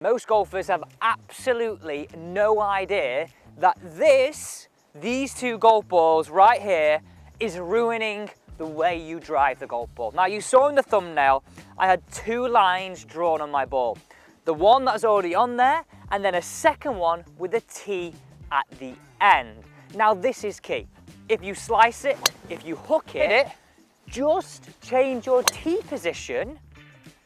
Most golfers have absolutely no idea that these two golf balls right here is ruining the way you drive the golf ball. Now you saw in the thumbnail, I had two lines drawn on my ball. The one that's already on there, and then a second one with a T at the end. Now this is key. If you slice it, if you hook it, just change your tee position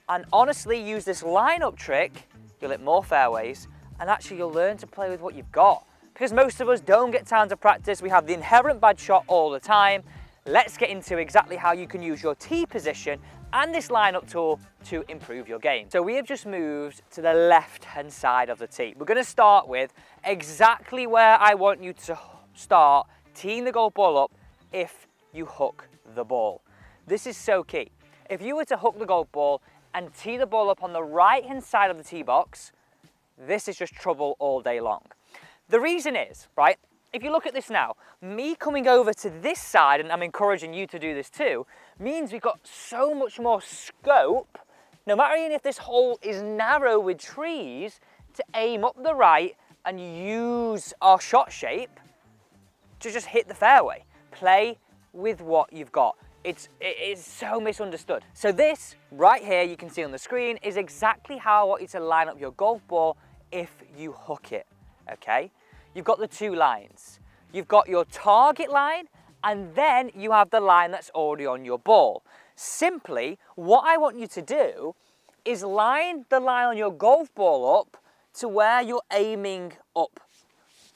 and honestly use this line-up trick. You'll hit more fairways, and actually you'll learn to play with what you've got. Because most of us don't get time to practice, we have the inherent bad shot all the time. Let's get into exactly how you can use your tee position and this line-up tool to improve your game. So we have just moved to the left-hand side of the tee. We're gonna start with exactly where I want you to start teeing the golf ball up if you hook the ball. This is so key. If you were to hook the golf ball and tee the ball up on the right-hand side of the tee box, this is just trouble all day long. The reason is, right, if you look at this now, me coming over to this side, and I'm encouraging you to do this too, means we've got so much more scope, no matter even if this hole is narrow with trees, to aim up the right and use our shot shape to just hit the fairway. Play with what you've got. It is so misunderstood. So this right here, you can see on the screen, is exactly how I want you to line up your golf ball if you hook it, okay? You've got the two lines. You've got your target line, and then you have the line that's already on your ball. Simply, what I want you to do is line the line on your golf ball up to where you're aiming up.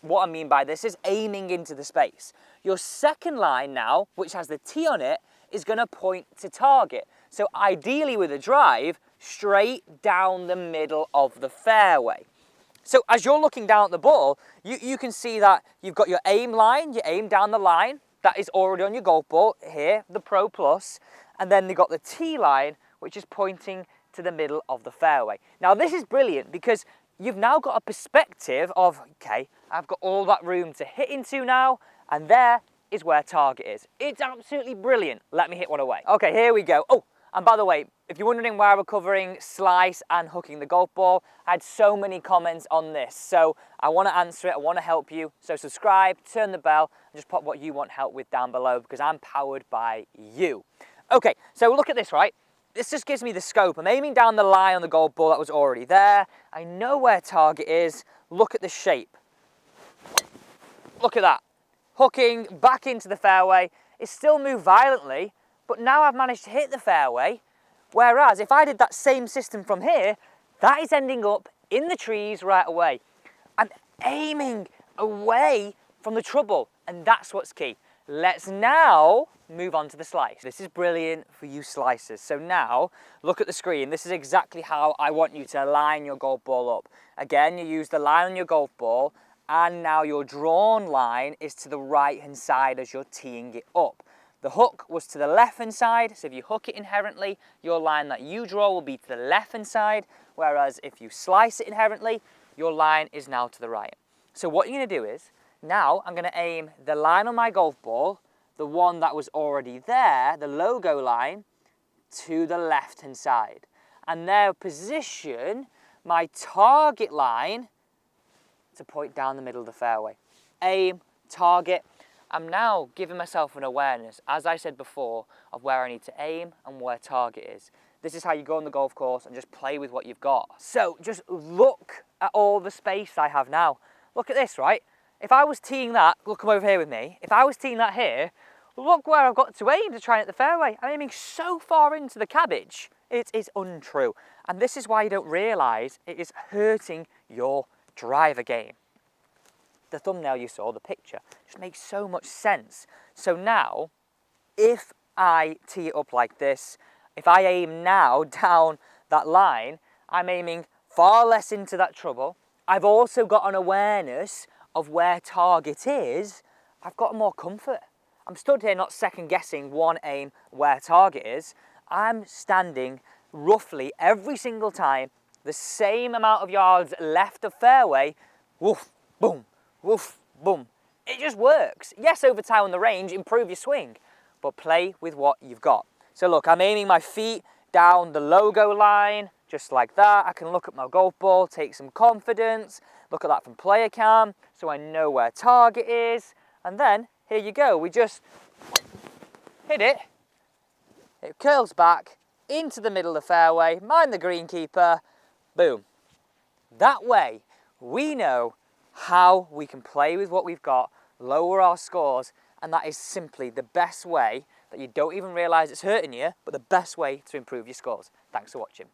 What I mean by this is aiming into the space. Your second line now, which has the T on it, is going to point to target. So ideally with a drive, straight down the middle of the fairway. So as you're looking down at the ball, you can see that you've got your aim line, you aim down the line, that is already on your golf ball here, the Pro Plus, and then you've got the T line, which is pointing to the middle of the fairway. Now this is brilliant because you've now got a perspective of, okay, I've got all that room to hit into now, and there is where target is. It's absolutely brilliant. Let me hit one away. Okay, here we go. Oh, and by the way, if you're wondering why we're covering slice and hooking the golf ball, I had so many comments on this, so I want to answer it, I want to help you. So subscribe, turn the bell, and just pop what you want help with down below because I'm powered by you. Okay, so look at this, right? This just gives me the scope. I'm aiming down the line on the golf ball that was already there. I know where target is. Look at the shape. Look at that. Hooking back into the fairway. It's still moved violently, but now I've managed to hit the fairway. Whereas if I did that same system from here, that is ending up in the trees right away. I'm aiming away from the trouble, and that's what's key. Let's now move on to the slice. This is brilliant for you slicers. So now, look at the screen. This is exactly how I want you to line your golf ball up. Again, you use the line on your golf ball, and now your drawn line is to the right-hand side as you're teeing it up. The hook was to the left-hand side, so if you hook it inherently, your line that you draw will be to the left-hand side, whereas if you slice it inherently, your line is now to the right. So what you're going to do is, now I'm going to aim the line on my golf ball, the one that was already there, the logo line, to the left-hand side. And now position my target line to point down the middle of the fairway. Aim, target. I'm now giving myself an awareness, as I said before, of where I need to aim and where target is. This is how you go on the golf course and just play with what you've got. So just look at all the space I have now. Look at this, right? If I was teeing that, look, come over here with me. If I was teeing that here, look where I've got to aim to try and hit the fairway. I'm aiming so far into the cabbage. It is untrue. And this is why you don't realise it is hurting your driver game. The thumbnail you saw, the picture, just makes so much sense. So now, if I tee it up like this, if I aim now down that line, I'm aiming far less into that trouble. I've also got an awareness of where target is. I've got more comfort. I'm stood here not second guessing one aim where target is. I'm standing roughly every single time the same amount of yards left of fairway. Woof, boom, woof, boom. It just works. Yes, over time on the range, improve your swing, but play with what you've got. So look, I'm aiming my feet down the logo line just like that. I can look at my golf ball, take some confidence, look at that from player cam, so I know where target is, and then here you go. We just hit it, it curls back into the middle of the fairway, mind the greenkeeper, boom. That way, we know how we can play with what we've got, lower our scores, and that is simply the best way that you don't even realise it's hurting you, but the best way to improve your scores. Thanks for watching.